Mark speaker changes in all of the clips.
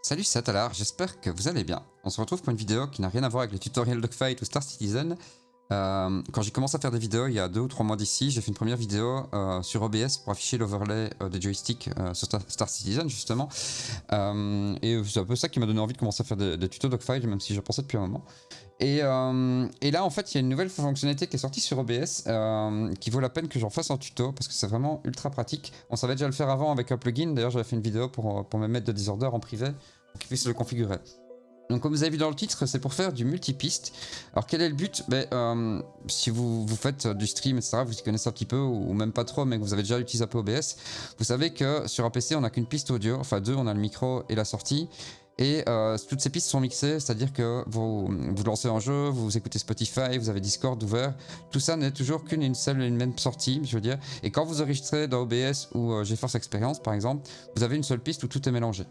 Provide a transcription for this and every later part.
Speaker 1: Salut, c'est Atalar, j'espère que vous allez bien. On se retrouve pour une vidéo qui n'a rien à voir avec les tutoriels Dogfight ou Star Citizen. Quand j'ai commencé à faire des vidéos il y a 2 ou 3 mois d'ici, j'ai fait une première vidéo sur OBS pour afficher l'overlay des joysticks sur Star Citizen justement. Et c'est un peu ça qui m'a donné envie de commencer à faire des tutos Dogfight, même si je pensais depuis un moment. Et là en fait il y a une nouvelle fonctionnalité qui est sortie sur OBS qui vaut la peine que j'en fasse un tuto parce que c'est vraiment ultra pratique. On savait déjà le faire avant avec un plugin, d'ailleurs j'avais fait une vidéo pour me mettre de Disorder en privé pour qu'ils puissent le configurer. Donc comme vous avez vu dans le titre, c'est pour faire du multipiste. Alors quel est le but? Si vous faites du stream, etc., vous y connaissez un petit peu, ou même pas trop, mais que vous avez déjà utilisé un peu OBS, vous savez que sur un PC, on n'a qu'une piste audio, enfin deux, on a le micro et la sortie. Et toutes ces pistes sont mixées, c'est-à-dire que vous lancez un jeu, vous écoutez Spotify, vous avez Discord ouvert, tout ça n'est toujours qu'une seule et même sortie, je veux dire. Et quand vous enregistrez dans OBS ou GeForce Experience par exemple, vous avez une seule piste où tout est mélangé.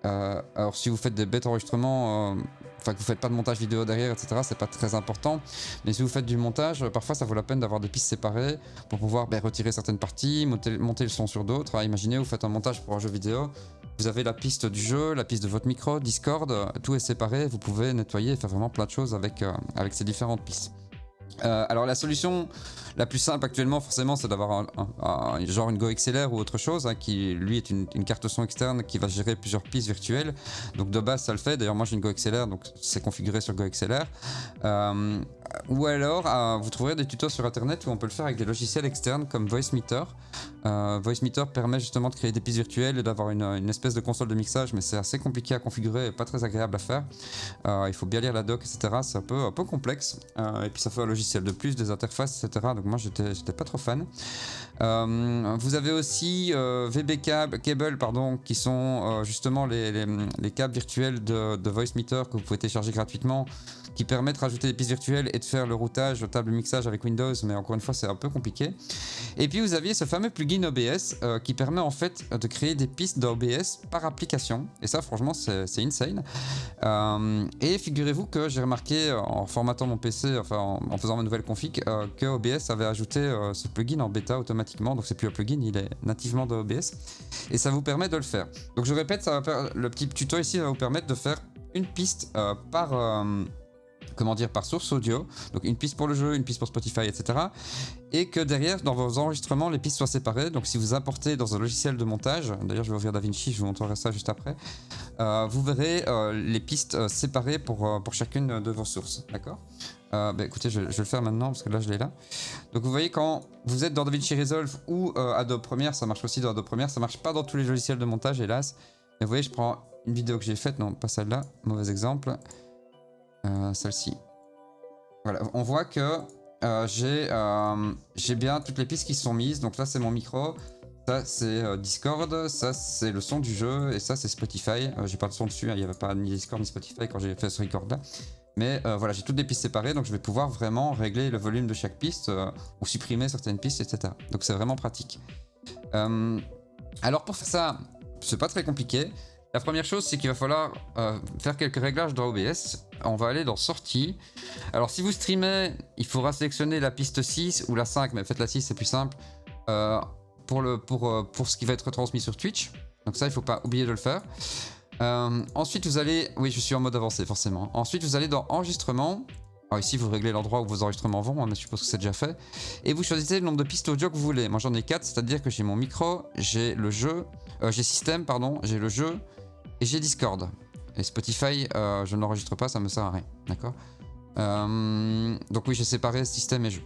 Speaker 1: Alors si vous faites des bêtes enregistrements, que vous faites pas de montage vidéo derrière, etc., c'est pas très important. Mais si vous faites du montage, parfois ça vaut la peine d'avoir des pistes séparées pour pouvoir retirer certaines parties, monter le son sur d'autres. Imaginez, vous faites un montage pour un jeu vidéo, vous avez la piste du jeu, la piste de votre micro, Discord, tout est séparé, vous pouvez nettoyer et faire vraiment plein de choses avec ces différentes pistes. Alors la solution la plus simple actuellement forcément c'est d'avoir genre une Go XLR ou autre chose qui lui est une carte son externe qui va gérer plusieurs pistes virtuelles, donc de base ça le fait. D'ailleurs moi j'ai une Go XLR donc c'est configuré sur Go XLR, ou alors vous trouverez des tutos sur internet où on peut le faire avec des logiciels externes comme Voicemeeter. Voicemeeter permet justement de créer des pistes virtuelles et d'avoir une espèce de console de mixage, mais c'est assez compliqué à configurer et pas très agréable à faire. Il faut bien lire la doc, etc. C'est un peu complexe, et puis ça fait un logiciel de plus, des interfaces, etc. Donc moi j'étais pas trop fan. Vous avez aussi VB Cable, pardon, qui sont justement les câbles virtuels de Voicemeeter que vous pouvez télécharger gratuitement, qui permettent de rajouter des pistes virtuelles et de faire le routage, le table mixage avec Windows, mais encore une fois c'est un peu compliqué. Et puis vous aviez ce fameux plugin OBS qui permet en fait de créer des pistes d'OBS par application, et ça franchement c'est insane. Et figurez-vous que j'ai remarqué en formatant mon PC, enfin en faisant ma nouvelle config, que OBS avait ajouté ce plugin en bêta automatiquement, donc c'est plus un plugin, il est nativement de OBS, et ça vous permet de le faire. Donc je répète, le petit tuto ici va vous permettre de faire une piste par source audio, donc une piste pour le jeu, une piste pour Spotify, etc. Et que derrière, dans vos enregistrements, les pistes soient séparées. Donc si vous importez dans un logiciel de montage, d'ailleurs je vais ouvrir DaVinci, je vous montrerai ça juste après, vous verrez les pistes séparées pour chacune de vos sources, d'accord? Écoutez, je vais le faire maintenant parce que là je l'ai là. Donc vous voyez, quand vous êtes dans DaVinci Resolve ou Adobe Premiere, ça marche aussi dans Adobe Premiere, ça marche pas dans tous les logiciels de montage hélas. Mais vous voyez, je prends une vidéo que j'ai faite, non pas celle-là, mauvais exemple. Celle-ci. Voilà, on voit que j'ai bien toutes les pistes qui sont mises. Donc là c'est mon micro, ça c'est Discord, ça c'est le son du jeu, et ça c'est Spotify. J'ai pas de son dessus, il n'y avait pas ni Discord ni Spotify quand j'ai fait ce record là. Mais voilà, j'ai toutes les pistes séparées, donc je vais pouvoir vraiment régler le volume de chaque piste ou supprimer certaines pistes, etc. Donc c'est vraiment pratique. Alors pour faire ça, c'est pas très compliqué. La première chose, c'est qu'il va falloir faire quelques réglages dans OBS. On va aller dans Sortie. Alors si vous streamez, il faudra sélectionner la piste 6 ou la 5, mais faites la 6, c'est plus simple, pour ce qui va être transmis sur Twitch. Donc ça, il ne faut pas oublier de le faire. Ensuite, vous allez... Oui, je suis en mode avancé, forcément. Ensuite, vous allez dans Enregistrement. Alors ici, vous réglez l'endroit où vos enregistrements vont, mais je suppose que c'est déjà fait. Et vous choisissez le nombre de pistes audio que vous voulez. Moi, j'en ai 4, c'est-à-dire que j'ai mon micro, j'ai le jeu... j'ai système, pardon, j'ai le jeu... Et j'ai Discord. Et Spotify, je n'enregistre pas, ça me sert à rien. D'accord. Donc oui, j'ai séparé système et jeu.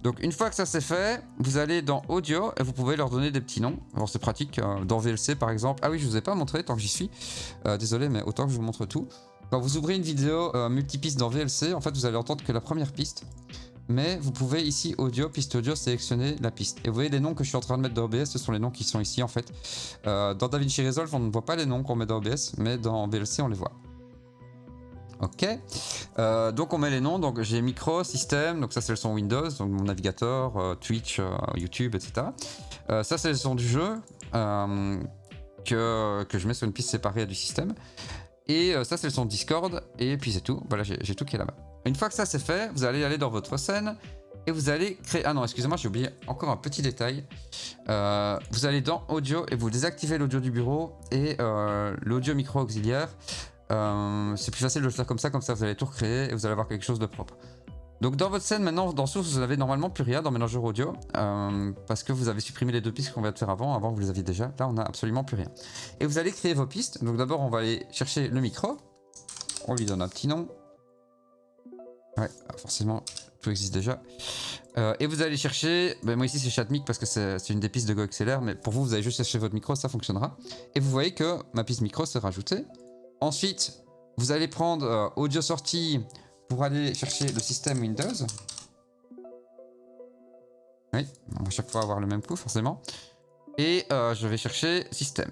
Speaker 1: Donc une fois que ça c'est fait, vous allez dans Audio et vous pouvez leur donner des petits noms. Alors c'est pratique, dans VLC par exemple. Ah oui, je vous ai pas montré tant que j'y suis. Désolé, mais autant que je vous montre tout. Quand vous ouvrez une vidéo multipiste dans VLC, en fait vous allez entendre que la première piste. Mais vous pouvez ici audio, piste audio, sélectionner la piste. Et vous voyez les noms que je suis en train de mettre dans OBS, ce sont les noms qui sont ici en fait. Dans DaVinci Resolve, on ne voit pas les noms qu'on met dans OBS, mais dans VLC, on les voit. Ok. Donc on met les noms, donc j'ai micro, système, donc ça c'est le son Windows, donc mon navigateur, Twitch, YouTube, etc. Ça c'est le son du jeu, que je mets sur une piste séparée du système. Et ça c'est le son Discord, et puis c'est tout. Voilà, j'ai tout qui est là-bas. Une fois que ça c'est fait, vous allez aller dans votre scène Et vous allez créer... Ah non, excusez-moi, j'ai oublié encore un petit détail. Vous allez dans Audio et vous désactivez l'audio du bureau et l'audio micro auxiliaire. C'est plus facile de le faire comme ça vous allez tout recréer et vous allez avoir quelque chose de propre. Donc dans votre scène maintenant, dans Source, vous n'avez normalement plus rien dans Mélangeur Audio parce que vous avez supprimé les 2 pistes qu'on vient de faire avant. Avant vous les aviez déjà, là on n'a absolument plus rien. Et vous allez créer vos pistes. Donc d'abord on va aller chercher le micro. On lui donne un petit nom. Ouais, forcément tout existe déjà. Et vous allez chercher, ben moi ici c'est Chatmic parce que c'est une des pistes de GoXLR, mais pour vous, vous allez juste chercher votre micro, ça fonctionnera. Et vous voyez que ma piste micro s'est rajoutée. Ensuite, vous allez prendre audio sortie pour aller chercher le système Windows. Oui, on va chaque fois avoir le même coup forcément. Et je vais chercher système.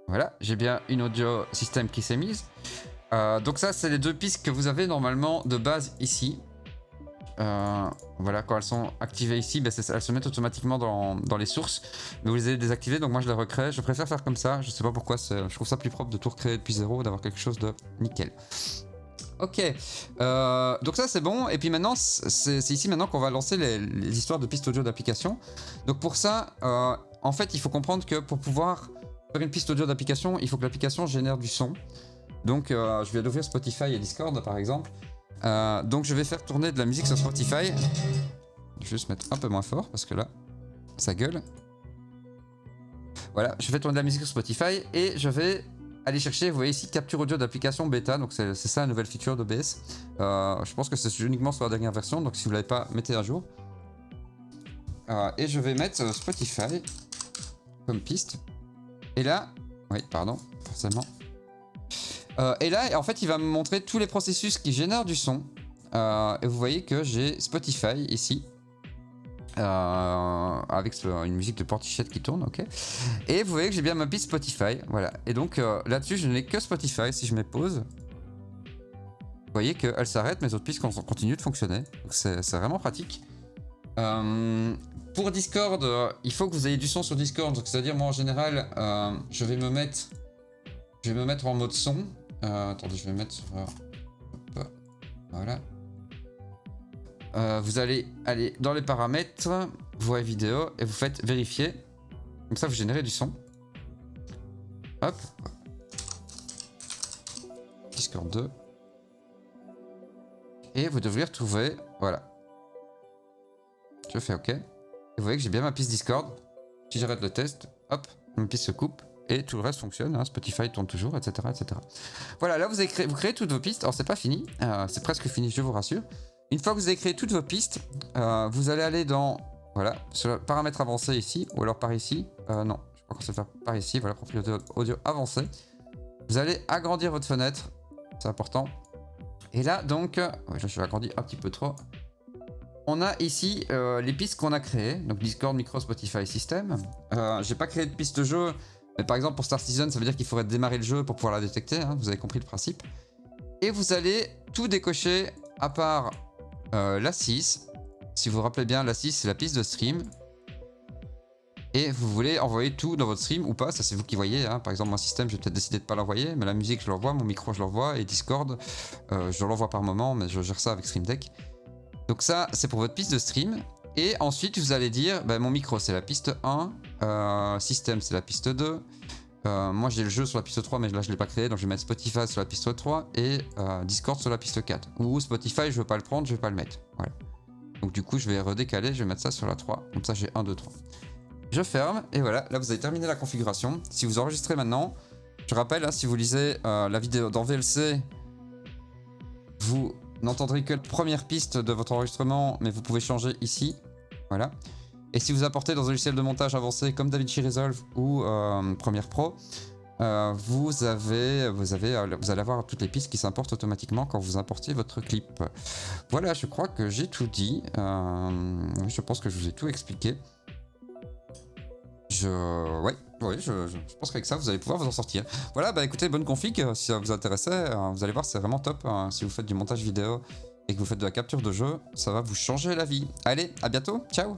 Speaker 1: Voilà, j'ai bien une audio système qui s'est mise. Donc ça, c'est les 2 pistes que vous avez normalement de base ici. Voilà, quand elles sont activées ici, ben elles se mettent automatiquement dans les sources. Mais vous les avez désactivées, donc moi je les recrée. Je préfère faire comme ça, je sais pas pourquoi, je trouve ça plus propre de tout recréer depuis zéro, d'avoir quelque chose de nickel. Ok, donc ça c'est bon. Et puis maintenant, c'est ici maintenant qu'on va lancer les histoires de pistes audio d'application. Donc pour ça, en fait, il faut comprendre que pour pouvoir faire une piste audio d'application, il faut que l'application génère du son. Donc je viens d'ouvrir Spotify et Discord par exemple. Donc je vais faire tourner de la musique sur Spotify. Je vais juste mettre un peu moins fort parce que là, ça gueule. Voilà, je fais tourner de la musique sur Spotify et je vais aller chercher, vous voyez ici, capture audio d'application bêta. Donc c'est ça la nouvelle feature d'OBS. Je pense que c'est uniquement sur la dernière version, donc si vous ne l'avez pas, mettez à jour. Et je vais mettre Spotify comme piste. Et là, oui, pardon, forcément. Et là, en fait, il va me montrer tous les processus qui génèrent du son. Et vous voyez que j'ai Spotify ici. Avec une musique de Portichette qui tourne, ok. Et vous voyez que j'ai bien ma piste Spotify, voilà. Et donc là-dessus, je n'ai que Spotify. Si je mets pause, vous voyez qu'elle s'arrête, mes autres pistes continuent de fonctionner. Donc c'est vraiment pratique. Pour Discord, il faut que vous ayez du son sur Discord. Donc c'est-à-dire, moi en général, je vais me mettre en mode son. Attendez, je vais mettre sur... voilà. Vous allez aller dans les paramètres, voix et vidéo, et vous faites vérifier. Comme ça, vous générez du son. Hop. Discord 2. Et vous devriez retrouver... Voilà. Je fais OK. Et vous voyez que j'ai bien ma piste Discord. Si j'arrête le test, hop, ma piste se coupe. Et tout le reste fonctionne, hein, Spotify tourne toujours, etc., etc. Voilà, là vous créez toutes vos pistes. Alors c'est pas fini, c'est presque fini, je vous rassure. Une fois que vous avez créé toutes vos pistes, vous allez aller dans, voilà, sur le paramètre avancé ici, ou alors par ici. Non, je crois qu'on sait faire par ici, voilà, propriété audio avancée. Vous allez agrandir votre fenêtre, c'est important. Et là donc, ouais, je vais agrandir un petit peu trop. On a ici les pistes qu'on a créées, donc Discord, Micro, Spotify, System. J'ai pas créé de piste de jeu. Mais par exemple pour Star Citizen, ça veut dire qu'il faudrait démarrer le jeu pour pouvoir la détecter, hein, vous avez compris le principe. Et vous allez tout décocher à part la 6. Si vous vous rappelez bien, la 6 c'est la piste de stream. Et vous voulez envoyer tout dans votre stream ou pas, ça c'est vous qui voyez. Hein. Par exemple, mon système, j'ai peut-être décidé de pas l'envoyer, mais la musique je l'envoie, mon micro je l'envoie, et Discord, je l'envoie par moment, mais je gère ça avec Stream Deck. Donc ça, c'est pour votre piste de stream. Et ensuite, vous allez dire, bah, mon micro, c'est la piste 1, système, c'est la piste 2. Moi, j'ai le jeu sur la piste 3, mais là, je ne l'ai pas créé, donc je vais mettre Spotify sur la piste 3 et Discord sur la piste 4. Ou Spotify, je ne veux pas le prendre, je ne vais pas le mettre. Voilà. Donc du coup, je vais redécaler, je vais mettre ça sur la 3. Comme ça, j'ai 1, 2, 3. Je ferme, et voilà, là, vous avez terminé la configuration. Si vous enregistrez maintenant, je rappelle, hein, si vous lisez la vidéo dans VLC, vous n'entendrez que la première piste de votre enregistrement, mais vous pouvez changer ici. Voilà. Et si vous apportez dans un logiciel de montage avancé comme DaVinci Resolve ou Premiere Pro, vous allez avoir toutes les pistes qui s'importent automatiquement quand vous importez votre clip. Voilà, je crois que j'ai tout dit. Je pense que je vous ai tout expliqué. Ouais, je pense qu'avec ça, vous allez pouvoir vous en sortir. Voilà, bah écoutez, bonne config, si ça vous intéressait, vous allez voir, c'est vraiment top. Si vous faites du montage vidéo et que vous faites de la capture de jeu, ça va vous changer la vie. Allez, à bientôt, ciao!